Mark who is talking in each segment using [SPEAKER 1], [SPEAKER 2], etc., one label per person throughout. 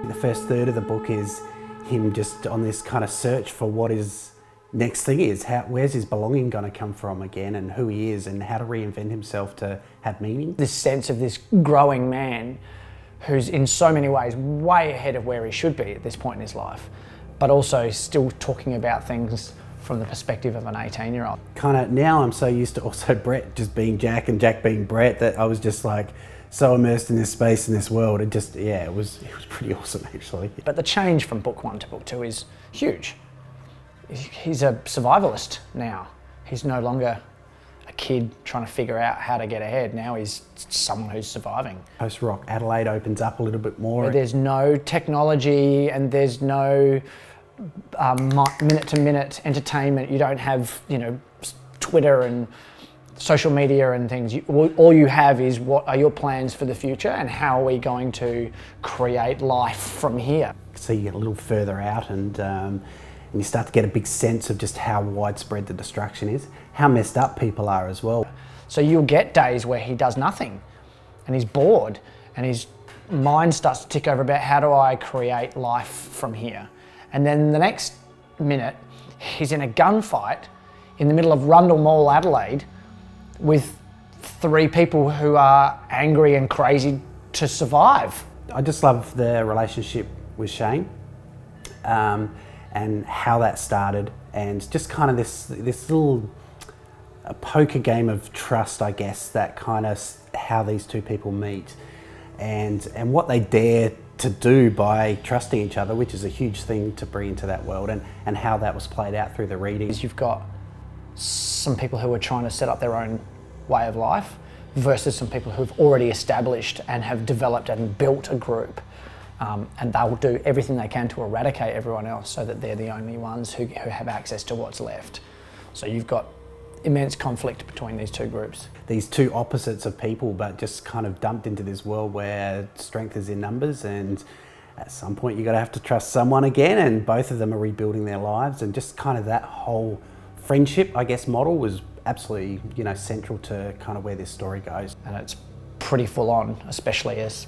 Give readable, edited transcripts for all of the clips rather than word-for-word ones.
[SPEAKER 1] The first third of the book is him just on this kind of search for what his next thing is. Where's his belonging going to come from again, and who he is, and how to reinvent himself to have meaning.
[SPEAKER 2] This sense of this growing man who's in so many ways way ahead of where he should be at this point in his life, but also still talking about things from the perspective of an 18-year-old.
[SPEAKER 1] Kind of now I'm so used to also Brett just being Jack and Jack being Brett that I was just like so immersed in this space and this world. It just, yeah, it was pretty awesome actually.
[SPEAKER 2] But the change from book 1 to book 2 is huge. He's a survivalist now. He's no longer a kid trying to figure out how to get ahead. Now he's someone who's surviving.
[SPEAKER 1] Post-rock Adelaide opens up a little bit more.
[SPEAKER 2] There's no technology and there's no minute-to-minute entertainment. You don't have, Twitter and social media and things. All you have is what are your plans for the future and how are we going to create life from here.
[SPEAKER 1] So you get a little further out and you start to get a big sense of just how widespread the destruction is, how messed up people are as well.
[SPEAKER 2] So you'll get days where he does nothing and he's bored and his mind starts to tick over about how do I create life from here. And then the next minute, he's in a gunfight in the middle of Rundle Mall, Adelaide, with 3 people who are angry and crazy to survive.
[SPEAKER 1] I just love the relationship with Shane and how that started, and just kind of this little poker game of trust, I guess, that kind of how these 2 people meet and what they dare to do by trusting each other, which is a huge thing to bring into that world, and how that was played out through the readings.
[SPEAKER 2] You've got some people who are trying to set up their own way of life versus some people who've already established and have developed and built a group, and they'll do everything they can to eradicate everyone else so that they're the only ones who have access to what's left. So you've got immense conflict between these 2 groups.
[SPEAKER 1] These 2 opposites of people, but just kind of dumped into this world where strength is in numbers, and at some point you're going to have to trust someone again, and both of them are rebuilding their lives, and just kind of that whole friendship, I guess, model was absolutely, central to kind of where this story goes.
[SPEAKER 2] And it's pretty full on, especially as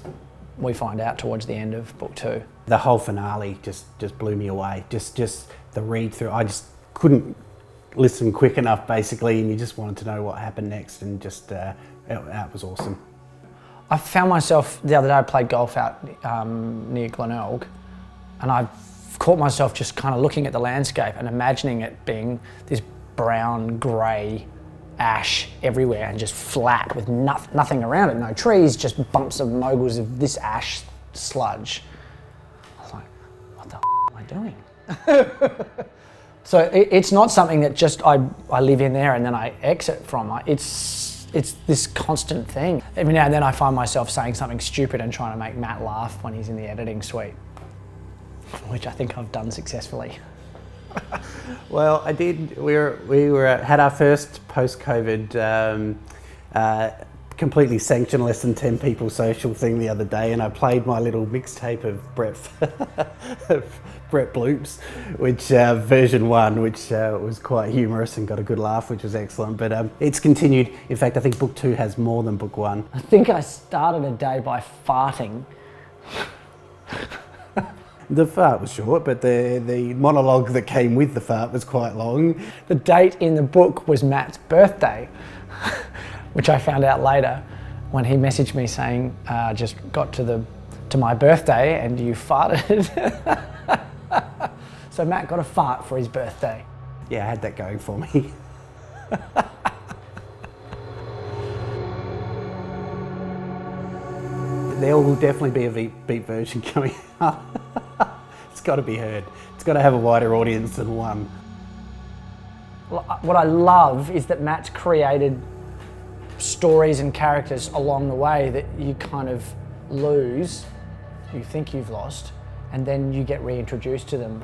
[SPEAKER 2] we find out towards the end of book 2.
[SPEAKER 1] The whole finale just blew me away. Just the read through, I just couldn't listen quick enough basically, and you just wanted to know what happened next, and just that was awesome.
[SPEAKER 2] I found myself, the other day I played golf out near Glenelg, and I caught myself just kind of looking at the landscape and imagining it being this brown, grey ash everywhere and just flat with nothing around it, no trees, just bumps of moguls of this ash sludge. I was like, what the am I doing? So it's not something that just I live in there and then I exit from. It's this constant thing. Every now and then I find myself saying something stupid and trying to make Matt laugh when he's in the editing suite, which I think I've done successfully.
[SPEAKER 1] Well, I did. We had our first post-COVID completely sanctioned less than 10 people social thing the other day, and I played my little mixtape of Brett Bloops, which version 1, which was quite humorous and got a good laugh, which was excellent. But it's continued. In fact, I think book 2 has more than book 1.
[SPEAKER 2] I think I started a day by farting.
[SPEAKER 1] The fart was short, but the monologue that came with the fart was quite long.
[SPEAKER 2] The date in the book was Matt's birthday, which I found out later when he messaged me saying, just got to my birthday and you farted. So Matt got a fart for his birthday.
[SPEAKER 1] Yeah, I had that going for me. There will definitely be a beat version coming out. It's got to be heard. It's got to have a wider audience than one.
[SPEAKER 2] What I love is that Matt's created stories and characters along the way that you kind of lose, you think you've lost, and then you get reintroduced to them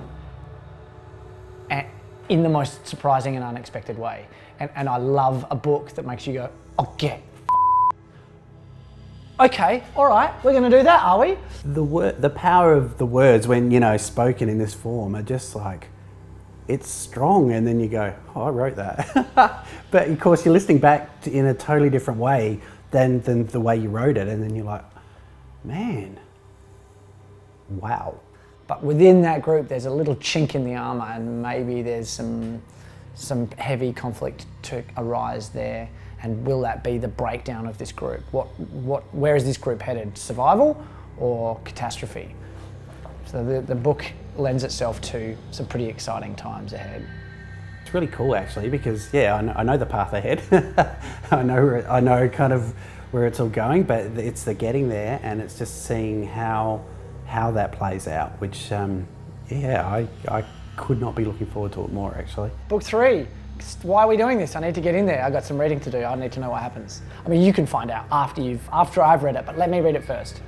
[SPEAKER 2] in the most surprising and unexpected way. And I love a book that makes you go, oh, get okay, all right, we're going to do that, are we?
[SPEAKER 1] The power of the words when, spoken in this form are just like, it's strong, and then you go, oh, I wrote that. But of course you're listening back in a totally different way than the way you wrote it, and then you're like, man, Wow.
[SPEAKER 2] But within that group, there's a little chink in the armour, and maybe there's some heavy conflict to arise there. And will that be the breakdown of this group? Where is this group headed? Survival or catastrophe? So the book lends itself to some pretty exciting times ahead.
[SPEAKER 1] It's really cool actually, because I know the path ahead. I know kind of where it's all going, but it's the getting there, and it's just seeing how that plays out, which I could not be looking forward to it more actually.
[SPEAKER 2] Book 3. Why are we doing this? I need to get in there. I got some reading to do. I need to know what happens. I mean, you can find out after I've read it, but let me read it first.